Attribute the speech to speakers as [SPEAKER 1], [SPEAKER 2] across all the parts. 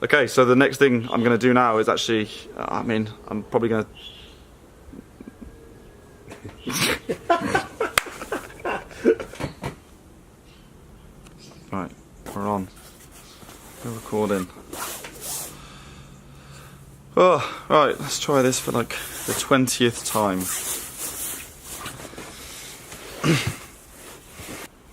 [SPEAKER 1] Okay, so the next thing I'm going to do now is actually, I'm probably going to... Right, we're on. We're recording. Oh, right, let's try this for like the 20th time.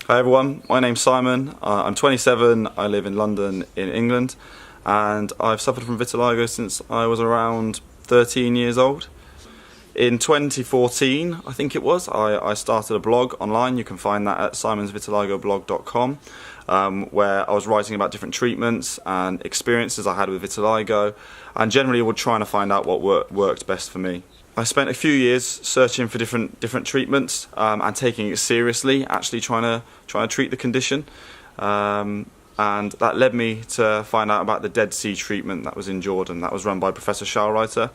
[SPEAKER 1] Hi everyone, my name's Simon. I'm 27, I live in London in England, and I've suffered from vitiligo since I was around 13 years old. In 2014, I think it was, I started a blog online. You can find that at simonsvitiligoblog.com, where I was writing about different treatments and experiences I had with vitiligo, and generally would trying to find out what worked best for me. I spent a few years searching for different treatments and taking it seriously, actually trying to treat the condition, and that led me to find out about the Dead Sea treatment that was in Jordan, that was run by Professor Schallreuter.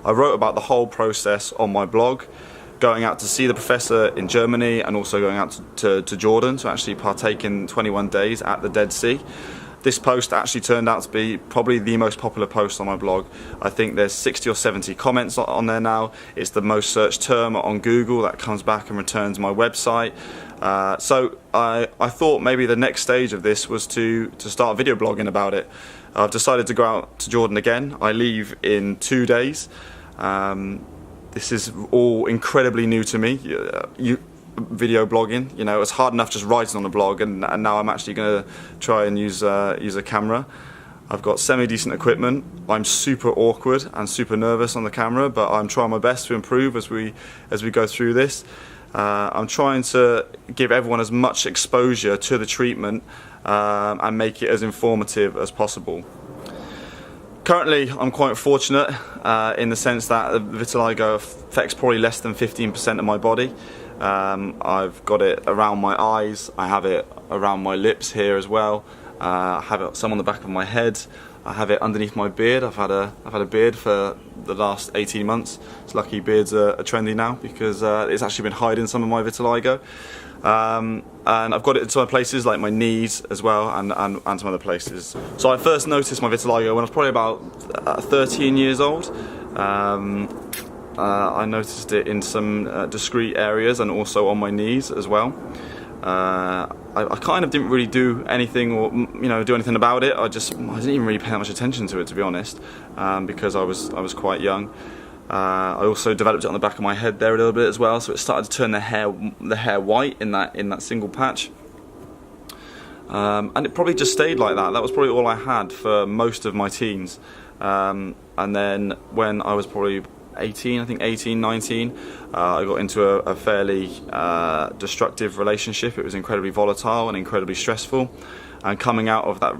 [SPEAKER 1] I wrote about the whole process on my blog, going out to see the professor in Germany and also going out to Jordan to actually partake in 21 days at the Dead Sea. This post actually turned out to be probably the most popular post on my blog. I think there's 60 or 70 comments on there now. It's the most searched term on Google that comes back and returns my website. So I thought maybe the next stage of this was to start video blogging about it. I've decided to go out to Jordan again. I leave in 2 days. This is all incredibly new to me. Video blogging, you know, it's hard enough just writing on a blog, and now I'm actually going to try and use a camera. I've got semi-decent equipment. I'm super awkward and super nervous on the camera, but I'm trying my best to improve as we go through this. I'm trying to give everyone as much exposure to the treatment and make it as informative as possible. Currently, I'm quite fortunate in the sense that vitiligo affects probably less than 15% of my body. I've got it around my eyes, I have it around my lips here as well, I have it some on the back of my head, I have it underneath my beard. I've had a beard for the last 18 months. It's lucky beards are trendy now because it's actually been hiding some of my vitiligo. And I've got it in some places like my knees as well, and some other places. So I first noticed my vitiligo when I was probably about 13 years old. I noticed it in some discrete areas and also on my knees as well. I kind of didn't really do anything or do anything about it. I didn't even really pay that much attention to it, to be honest, because I was quite young. I also developed it on the back of my head there a little bit as well, so it started to turn the hair white in that single patch. And it probably just stayed like that. That was probably all I had for most of my teens. And then when I was probably 18, I think 18, 19, I got into a fairly destructive relationship. It was incredibly volatile and incredibly stressful. And coming out of that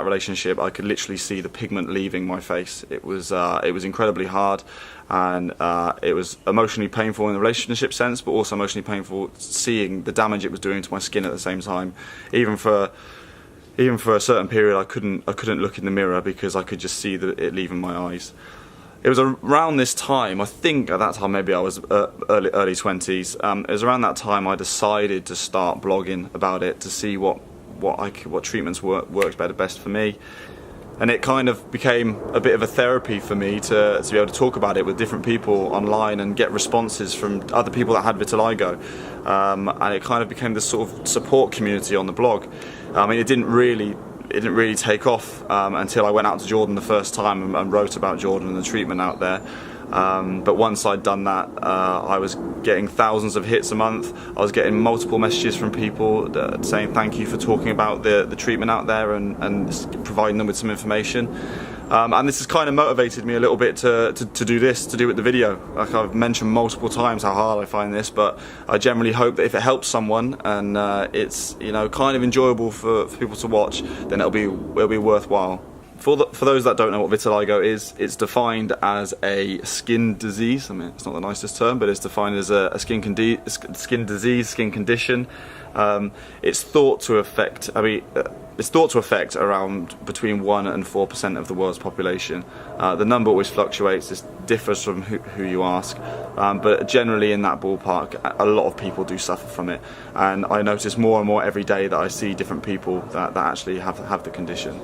[SPEAKER 1] relationship, I could literally see the pigment leaving my face. It was incredibly hard, and it was emotionally painful in the relationship sense, but also emotionally painful seeing the damage it was doing to my skin at the same time. Even for a certain period, I couldn't look in the mirror because I could just see it leaving my eyes. It was around this time, I think at that time maybe I was early 20s, it was around that time I decided to start blogging about it to see what treatments worked best for me. And it kind of became a bit of a therapy for me to be able to talk about it with different people online and get responses from other people that had vitiligo. And it kind of became this sort of support community on the blog. I mean, it didn't really take off until I went out to Jordan the first time and wrote about Jordan and the treatment out there. But once I'd done that, I was getting thousands of hits a month. I was getting multiple messages from people saying thank you for talking about the treatment out there and providing them with some information. And this has kind of motivated me a little bit to do it with the video. Like I've mentioned multiple times how hard I find this, but I generally hope that if it helps someone and it's kind of enjoyable for people to watch, then it'll be worthwhile. For those that don't know what vitiligo is, it's defined as a skin disease. I mean, it's not the nicest term, but it's defined as a skin condition. It's thought to affect. It's thought to affect around between 1% and 4% of the world's population. The number always fluctuates. This differs from who you ask, but generally in that ballpark, a lot of people do suffer from it. And I notice more and more every day that I see different people that actually have the condition.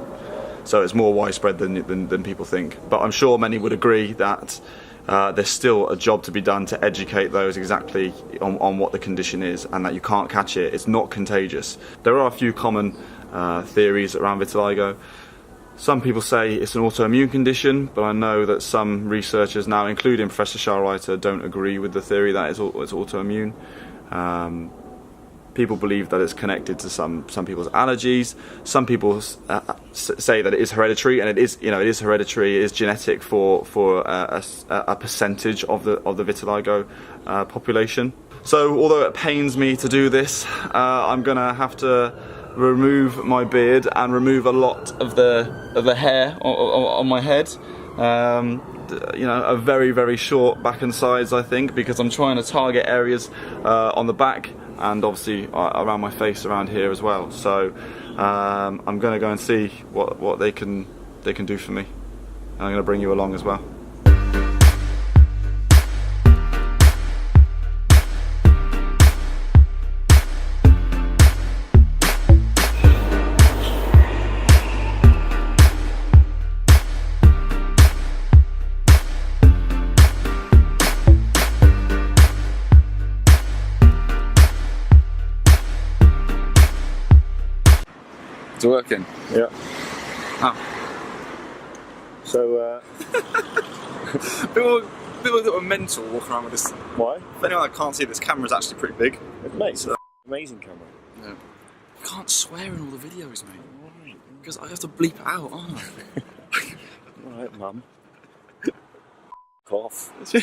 [SPEAKER 1] So it's more widespread than people think. But I'm sure many would agree that there's still a job to be done to educate those exactly on what the condition is, and that you can't catch it. It's not contagious. There are a few common theories around vitiligo. Some people say it's an autoimmune condition, but I know that some researchers now, including Professor Schallreuter, don't agree with the theory that it's autoimmune. People believe that it's connected to some people's allergies. Some people say that it is hereditary, and it is hereditary. It is genetic for a percentage of the vitiligo population. So, although it pains me to do this, I'm gonna have to remove my beard and remove a lot of the hair on my head. A very short back and sides, I think, because I'm trying to target areas on the back and obviously around my face, around here as well. So I'm going to go and see what they can do for me, and I'm going to bring you along as well. It's working.
[SPEAKER 2] Yeah.
[SPEAKER 1] Oh.
[SPEAKER 2] So,
[SPEAKER 1] people that were mental walking around with this.
[SPEAKER 2] why?
[SPEAKER 1] For anyone that can't see, this camera's actually pretty big.
[SPEAKER 2] Mate, it's an amazing camera.
[SPEAKER 1] Yeah. You can't swear in all the videos, mate. Why? Because I have to bleep it out, aren't I?
[SPEAKER 2] Alright, mum. Cough.
[SPEAKER 3] So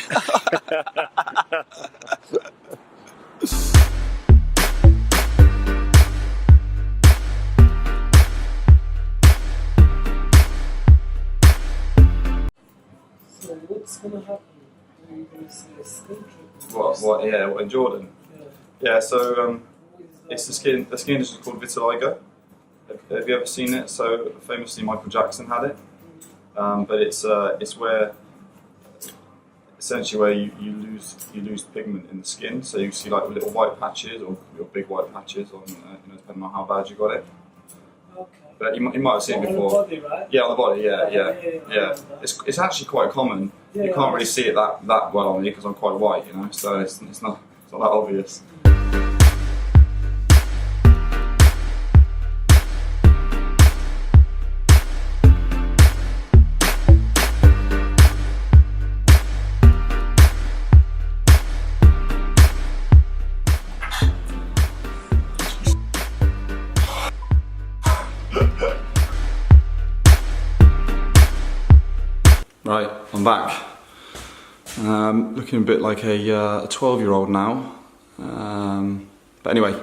[SPEAKER 3] what's gonna happen? Are you gonna see a skin treatment?
[SPEAKER 1] What? Yeah, what, in Jordan?
[SPEAKER 3] Yeah.
[SPEAKER 1] Yeah, so
[SPEAKER 3] What is that?
[SPEAKER 1] it's the skin condition is called vitiligo. Have you ever seen it? So famously, Michael Jackson had it. But it's where essentially where you lose pigment in the skin. So you see like little white patches or big white patches on depending on how bad you got it.
[SPEAKER 3] Okay.
[SPEAKER 1] But you might have seen it
[SPEAKER 3] On
[SPEAKER 1] before.
[SPEAKER 3] the body, right?
[SPEAKER 1] Yeah, on the body. Yeah.
[SPEAKER 3] Yeah.
[SPEAKER 1] It's actually quite common.
[SPEAKER 3] Yeah,
[SPEAKER 1] You can't really see it that well on me because I'm quite white, so it's not that obvious. Right, I'm back. Looking a bit like a 12-year-old now. But anyway.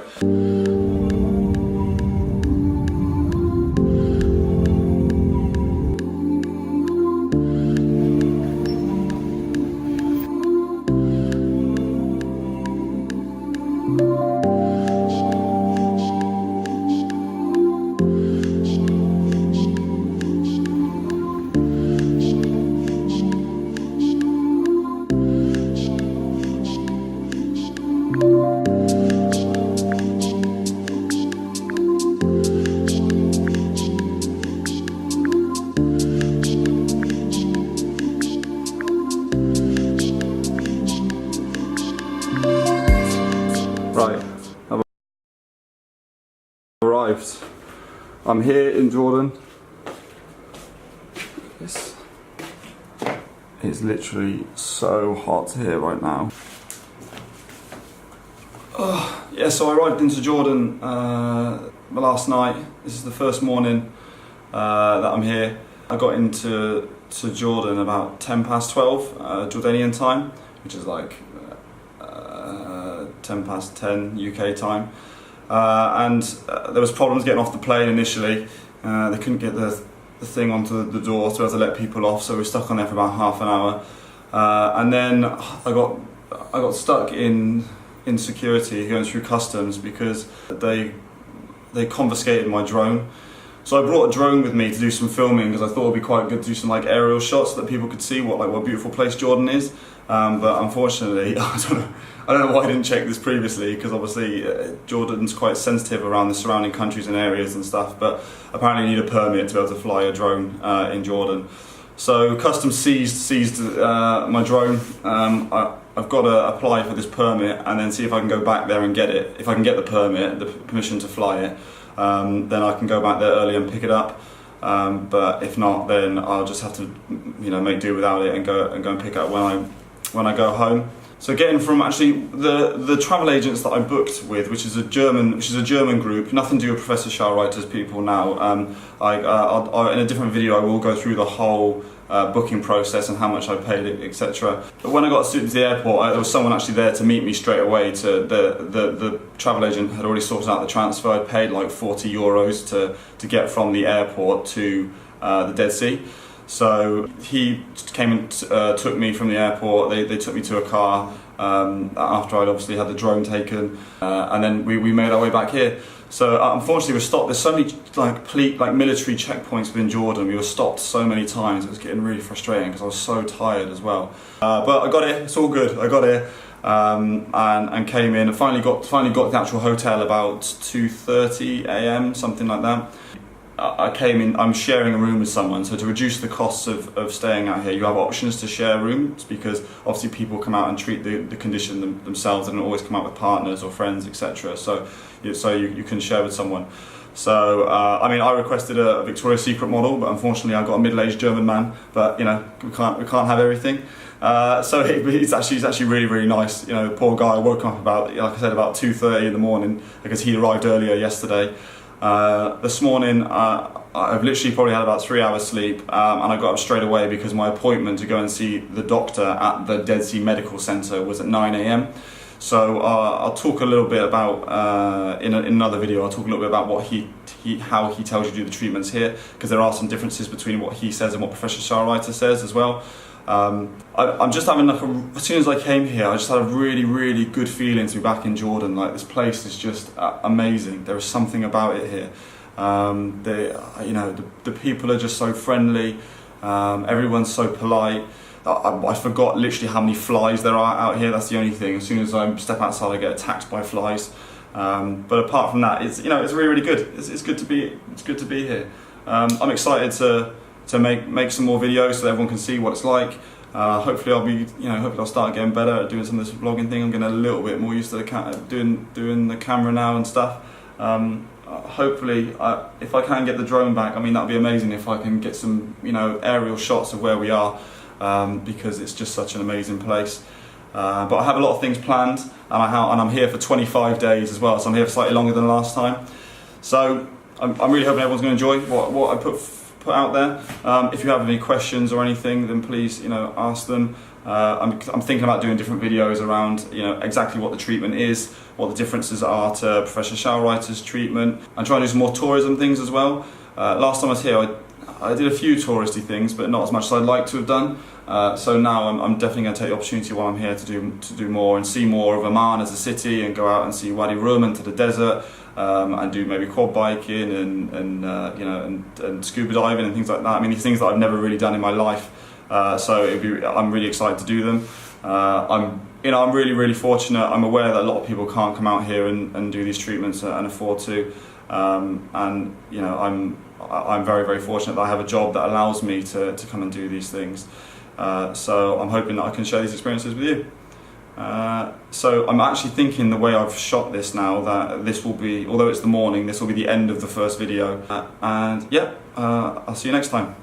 [SPEAKER 1] Right, I've arrived. I'm here in Jordan. This is literally so hot here right now. Yeah, so I arrived into Jordan last night. This is the first morning that I'm here. I got into Jordan about 12 Jordanian time, which is like 10 UK time, and there was problems getting off the plane initially. They couldn't get the thing onto the door to be able to let people off, so we were stuck on there for about half an hour, and then I got stuck in security going through customs because they confiscated my drone. So I brought a drone with me to do some filming because I thought it'd be quite good to do some like aerial shots so that people could see what beautiful place Jordan is. But unfortunately, I I don't know why I didn't check this previously, because obviously Jordan's quite sensitive around the surrounding countries and areas and stuff, but apparently you need a permit to be able to fly a drone in Jordan. So Customs seized my drone. I've got to apply for this permit and then see if I can go back there and get it. If I can get the permit, the permission to fly it, then I can go back there early and pick it up. But if not, then I'll just have to, make do without it and go and pick it up when I go home. So getting from actually the travel agents that I booked with, which is a German group, nothing to do with Professor Schallreuter's people now. In a different video I will go through the whole booking process and how much I paid, etc. But when I got to the airport, there was someone actually there to meet me straight away. The travel agent had already sorted out the transfer. I paid like €40 to get from the airport to the Dead Sea. So he came and took me from the airport. They took me to a car after I'd obviously had the drone taken, and then we made our way back here. So unfortunately we were stopped. There's so many like military checkpoints within Jordan. We were stopped so many times. It was getting really frustrating because I was so tired as well. But I got here. It's all good. I got here and came in and finally got to the actual hotel about 2:30 a.m. something like that. I came in, I'm sharing a room with someone, so to reduce the costs of staying out here, you have options to share rooms, because obviously people come out and treat the condition themselves. They don't always come out with partners or friends, etc. So you can share with someone. So I requested a Victoria's Secret model, but unfortunately I got a middle-aged German man. But we can't have everything. So it's actually really, really nice. The poor guy woke up about 2:30 in the morning because he arrived earlier yesterday. This morning I've literally probably had about 3 hours sleep, and I got up straight away because my appointment to go and see the doctor at the Dead Sea Medical Centre was at 9 a.m. So I'll talk a little bit about in another video. I'll talk a little bit about how he tells you to do the treatments here, because there are some differences between what he says and what Professor Schallreuter says as well. I'm just having as soon as I came here, I just had a really, really good feeling to be back in Jordan. Like, this place is just amazing. There is something about it here. The people are just so friendly. Everyone's so polite. I forgot literally how many flies there are out here. That's the only thing. As soon as I step outside, I get attacked by flies. But apart from that, it's really, really good. It's good to be here. I'm excited to make some more videos so that everyone can see what it's like. Hopefully I'll start getting better at doing some of this vlogging thing. I'm getting a little bit more used to doing the camera now and stuff. Hopefully, if I can get the drone back, that'd be amazing if I can get some aerial shots of where we are, because it's just such an amazing place. But I have a lot of things planned, and I'm here for 25 days as well, so I'm here for slightly longer than last time. So I'm really hoping everyone's going to enjoy what I put out there. If you have any questions or anything, then please ask them. I'm thinking about doing different videos around exactly what the treatment is, what the differences are to Professor Schallreuter's treatment, and try and do some more tourism things as well. Last time I was here, I did a few touristy things, but not as much as I'd like to have done. So now I'm definitely going to take the opportunity while I'm here to do more and see more of Amman as a city, and go out and see Wadi Rum and to the desert, and do maybe quad biking and scuba diving and things like that. These things that I've never really done in my life. So I'm really excited to do them. I'm really, really fortunate. I'm aware that a lot of people can't come out here and do these treatments and afford to. I'm very, very fortunate that I have a job that allows me to come and do these things. So I'm hoping that I can share these experiences with you. So I'm actually thinking, the way I've shot this now, that this will be, although it's the morning, this will be the end of the first video. And yeah, I'll see you next time.